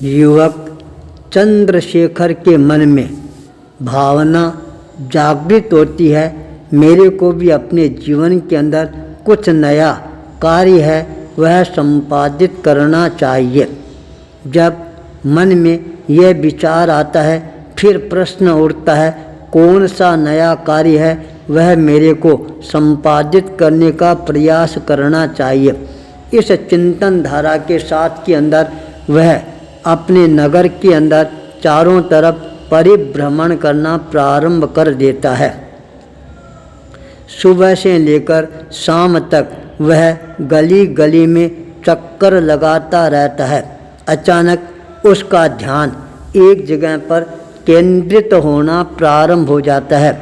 युवक चंद्रशेखर के मन में भावना जागृत होती है, मेरे को भी अपने जीवन के अंदर कुछ नया कार्य है वह संपादित करना चाहिए। जब मन में यह विचार आता है, फिर प्रश्न उठता है कौन सा नया कार्य है वह मेरे को संपादित करने का प्रयास करना चाहिए। इस चिंतन धारा के साथ के अंदर वह अपने नगर के अंदर चारों तरफ परिभ्रमण करना प्रारंभ कर देता है। सुबह से लेकर शाम तक वह गली गली में चक्कर लगाता रहता है। अचानक उसका ध्यान एक जगह पर केंद्रित होना प्रारंभ हो जाता है।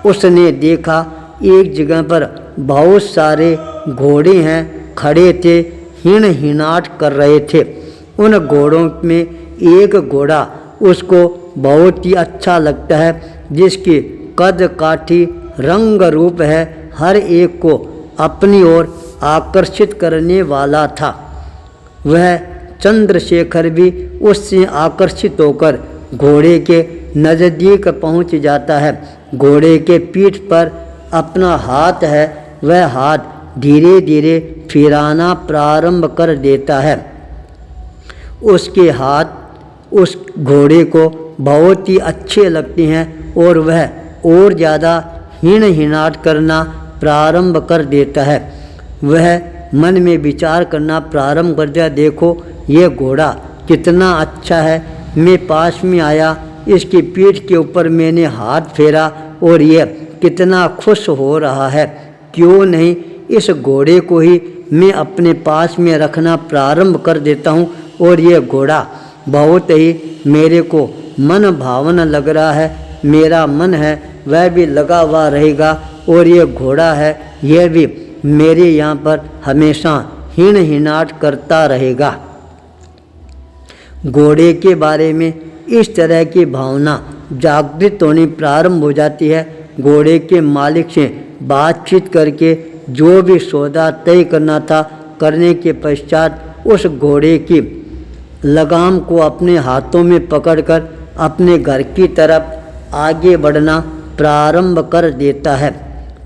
उसने देखा एक जगह पर बहुत सारे घोड़े हैं खड़े थे, हिण हिनाट कर रहे थे। उन घोड़ों में एक घोड़ा उसको बहुत ही अच्छा लगता है, जिसकी कद काठी रंग रूप है हर एक को अपनी ओर आकर्षित करने वाला था। वह चंद्रशेखर भी उससे आकर्षित होकर घोड़े के नज़दीक पहुंच जाता है। घोड़े के पीठ पर अपना हाथ है, वह हाथ धीरे धीरे फिराना प्रारंभ कर देता है। उसके हाथ उस घोड़े को बहुत ही अच्छे लगते हैं और वह और ज़्यादा हिण हिनाट करना प्रारंभ कर देता है। वह मन में विचार करना प्रारंभ कर दिया, देखो ये घोड़ा कितना अच्छा है, मैं पास में आया, इसकी पीठ के ऊपर मैंने हाथ फेरा और ये कितना खुश हो रहा है, क्यों नहीं इस घोड़े को ही मैं अपने पास में रखना प्रारंभ कर देता हूँ और ये घोड़ा बहुत ही मेरे को मन भावन लग रहा है, मेरा मन है वह भी लगा हुआ रहेगा और ये घोड़ा है यह भी मेरे यहाँ पर हमेशा हिण हिनाट करता रहेगा। घोड़े के बारे में इस तरह की भावना जागृत होनी प्रारंभ हो जाती है। घोड़े के मालिक से बातचीत करके जो भी सौदा तय करना था करने के पश्चात उस घोड़े की लगाम को अपने हाथों में पकड़कर अपने घर की तरफ आगे बढ़ना प्रारंभ कर देता है।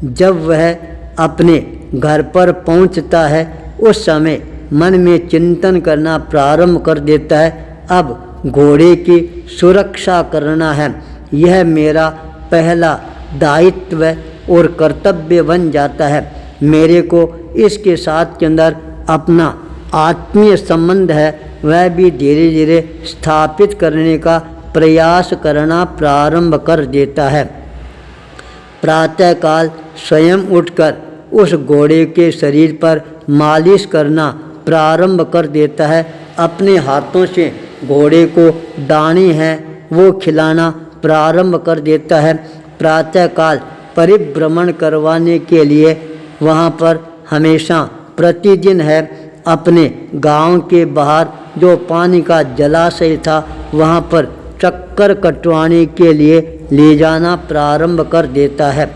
जब वह अपने घर पर पहुंचता है उस समय मन में चिंतन करना प्रारंभ कर देता है, अब घोड़े की सुरक्षा करना है, यह मेरा पहला दायित्व और कर्तव्य बन जाता है। मेरे को इसके साथ के अंदर अपना आत्मीय संबंध है वह भी धीरे धीरे स्थापित करने का प्रयास करना प्रारंभ कर देता है। प्रातःकाल स्वयं उठकर उस घोड़े के शरीर पर मालिश करना प्रारंभ कर देता है। अपने हाथों से घोड़े को दाने हैं वो खिलाना प्रारंभ कर देता है। प्रातःकाल परिभ्रमण करवाने के लिए वहाँ पर हमेशा प्रतिदिन है अपने गांव के बाहर जो पानी का जलाशय था वहाँ पर चक्कर कटवाने के लिए ले जाना प्रारंभ कर देता है।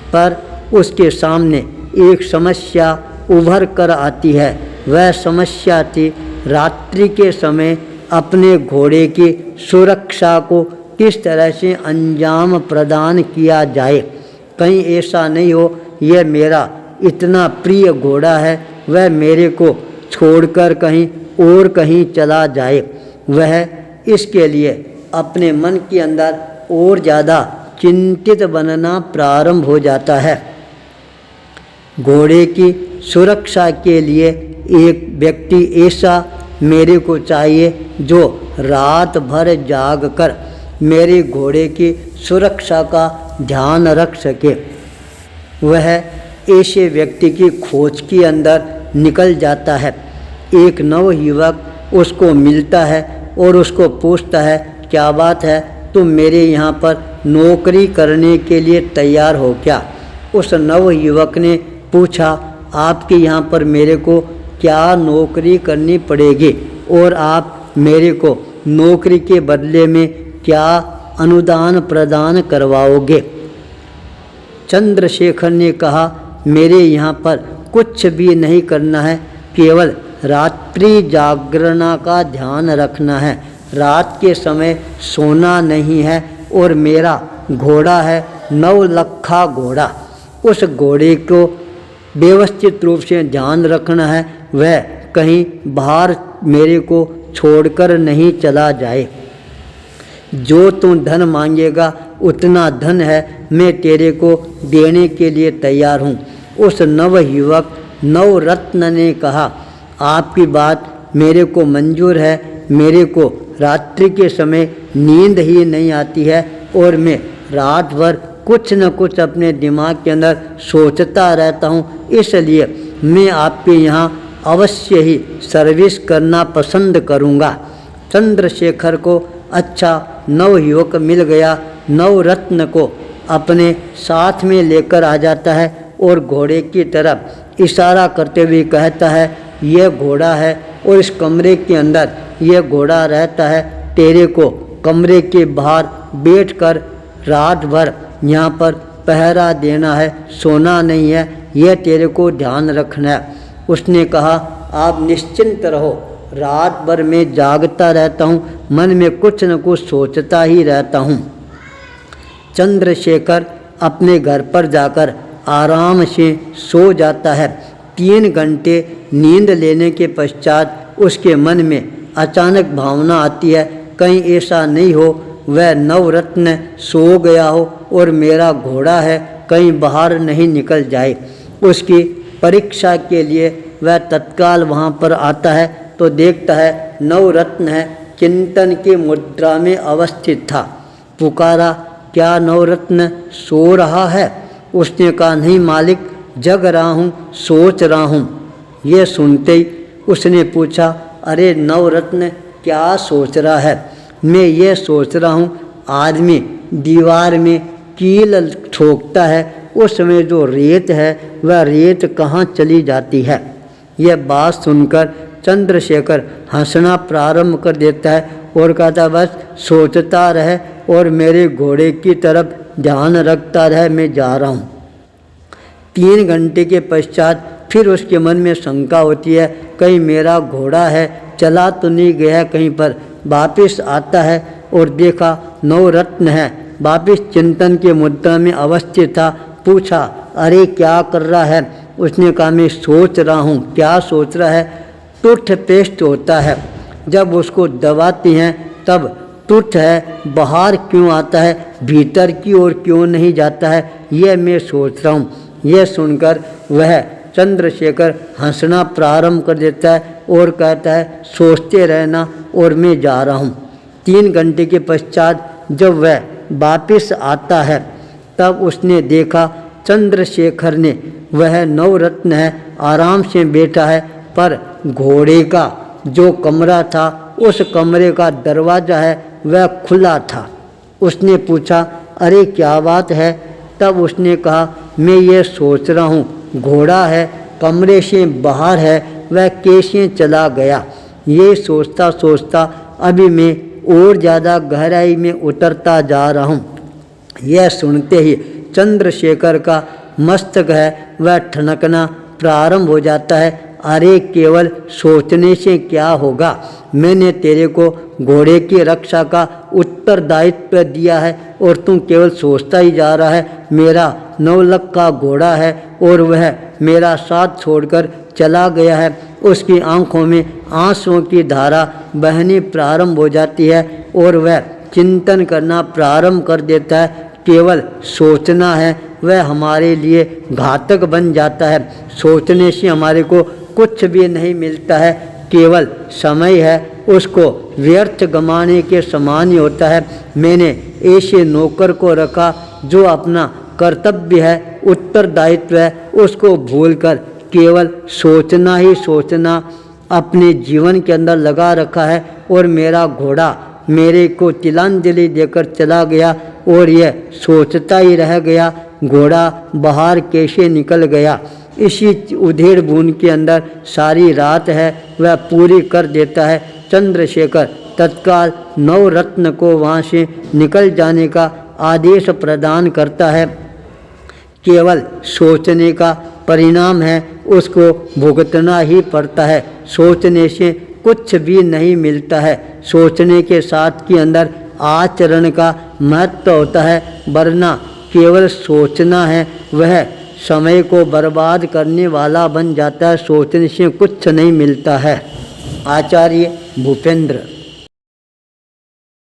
पर उसके सामने एक समस्या उभर कर आती है। वह समस्या थी रात्रि के समय अपने घोड़े की सुरक्षा को किस तरह से अंजाम प्रदान किया जाए। कहीं ऐसा नहीं हो यह मेरा इतना प्रिय घोड़ा है वह मेरे को छोड़कर कहीं और कहीं चला जाए। वह इसके लिए अपने मन के अंदर और ज़्यादा चिंतित बनना प्रारंभ हो जाता है। घोड़े की सुरक्षा के लिए एक व्यक्ति ऐसा मेरे को चाहिए जो रात भर जाग कर मेरे घोड़े की सुरक्षा का ध्यान रख सके। वह ऐसे व्यक्ति की खोज के अंदर निकल जाता है। एक नवयुवक उसको मिलता है और उसको पूछता है, क्या बात है, तुम मेरे यहाँ पर नौकरी करने के लिए तैयार हो क्या? उस नवयुवक ने पूछा, आपके यहाँ पर मेरे को क्या नौकरी करनी पड़ेगी और आप मेरे को नौकरी के बदले में क्या अनुदान प्रदान करवाओगे? चंद्रशेखर ने कहा, मेरे यहाँ पर कुछ भी नहीं करना है, केवल रात्रि जागरणा का ध्यान रखना है। रात के समय सोना नहीं है और मेरा घोड़ा है नवलखा घोड़ा। उस घोड़े को व्यवस्थित रूप से ध्यान रखना है, वह कहीं बाहर मेरे को छोड़कर नहीं चला जाए। जो तू धन मांगेगा उतना धन है, मैं तेरे को देने के लिए तैयार हूँ। उस नवयुवक नवरत्न ने कहा, आपकी बात मेरे को मंजूर है। मेरे को रात्रि के समय नींद ही नहीं आती है और मैं रात भर कुछ न कुछ अपने दिमाग के अंदर सोचता रहता हूँ, इसलिए मैं आपके यहाँ अवश्य ही सर्विस करना पसंद करूँगा। चंद्रशेखर को अच्छा नवयुवक मिल गया। नवरत्न को अपने साथ में लेकर आ जाता है और घोड़े की तरफ इशारा करते हुए कहता है, यह घोड़ा है और इस कमरे के अंदर यह घोड़ा रहता है। तेरे को कमरे के बाहर बैठकर रात भर यहाँ पर पहरा देना है, सोना नहीं है, यह तेरे को ध्यान रखना है। उसने कहा, आप निश्चिंत रहो, रात भर मैं जागता रहता हूँ, मन में कुछ न कुछ सोचता ही रहता हूँ। चंद्रशेखर अपने घर पर जाकर आराम से सो जाता है। 3 घंटे नींद लेने के पश्चात उसके मन में अचानक भावना आती है, कहीं ऐसा नहीं हो वह नवरत्न सो गया हो और मेरा घोड़ा है कहीं बाहर नहीं निकल जाए। उसकी परीक्षा के लिए वह तत्काल वहाँ पर आता है तो देखता है नवरत्न है चिंतन की मुद्रा में अवस्थित था। पुकारा, क्या नवरत्न सो रहा है? उसने कहा, नहीं मालिक, जग रहा हूँ, सोच रहा हूँ। ये सुनते ही उसने पूछा, अरे नवरत्न क्या सोच रहा है? मैं ये सोच रहा हूँ, आदमी दीवार में कील ठोकता है, उस समय जो रेत है वह रेत कहाँ चली जाती है। यह बात सुनकर चंद्रशेखर हंसना प्रारंभ कर देता है और कहता, बस सोचता रहे और मेरे घोड़े की तरफ ध्यान रखता रहे, मैं जा रहा हूँ। 3 घंटे के पश्चात फिर उसके मन में शंका होती है, कहीं मेरा घोड़ा है चला तो नहीं गया कहीं पर। वापिस आता है और देखा नवरत्न है, वापिस चिंतन के मुद्रा में अवस्थित था। पूछा, अरे क्या कर रहा है? उसने कहा, मैं सोच रहा हूँ। क्या सोच रहा है? टूथपेस्ट होता है, जब उसको दबाती हैं तब टूथ है बाहर क्यों आता है, भीतर की ओर क्यों नहीं जाता है, यह मैं सोच रहा हूँ। यह सुनकर वह चंद्रशेखर हंसना प्रारंभ कर देता है और कहता है, सोचते रहना और मैं जा रहा हूँ। 3 घंटे के पश्चात जब वह वापिस आता है तब उसने देखा चंद्रशेखर ने, वह नवरत्न है आराम से बैठा है, पर घोड़े का जो कमरा था उस कमरे का दरवाज़ा है वह खुला था। उसने पूछा, अरे क्या बात है? तब उसने कहा, मैं ये सोच रहा हूँ, घोड़ा है कमरे से बाहर है, वह कैसे चला गया। ये सोचता सोचता अभी मैं और ज़्यादा गहराई में उतरता जा रहा हूँ। यह सुनते ही चंद्रशेखर का मस्तक है वह ठनकना प्रारंभ हो जाता है। अरे केवल सोचने से क्या होगा, मैंने तेरे को घोड़े की रक्षा का उत्तरदायित्व दिया है और तू केवल सोचता ही जा रहा है। मेरा नवलखा घोड़ा है और वह मेरा साथ छोड़कर चला गया है। उसकी आंखों में आंसुओं की धारा बहनी प्रारंभ हो जाती है और वह चिंतन करना प्रारंभ कर देता है। केवल सोचना है वह हमारे लिए घातक बन जाता है। सोचने से हमारे को कुछ भी नहीं मिलता है, केवल समय है उसको व्यर्थ गंवाने के समान ही होता है। मैंने ऐसे नौकर को रखा जो अपना कर्तव्य है, उत्तरदायित्व है, उसको भूलकर केवल सोचना ही सोचना अपने जीवन के अंदर लगा रखा है और मेरा घोड़ा मेरे को तिलांजलि देकर चला गया और यह सोचता ही रह गया, घोड़ा बाहर कैसे निकल गया। इसी उधेड़ बुन के अंदर सारी रात है वह पूरी कर देता है। चंद्रशेखर तत्काल नवरत्न को वहाँ से निकल जाने का आदेश प्रदान करता है। केवल सोचने का परिणाम है उसको भुगतना ही पड़ता है। सोचने से कुछ भी नहीं मिलता है। सोचने के साथ के अंदर आचरण का महत्व होता है, वरना केवल सोचना है वह समय को बर्बाद करने वाला बन जाता है। सोचने से कुछ नहीं मिलता है। आचार्य भूपेंद्र।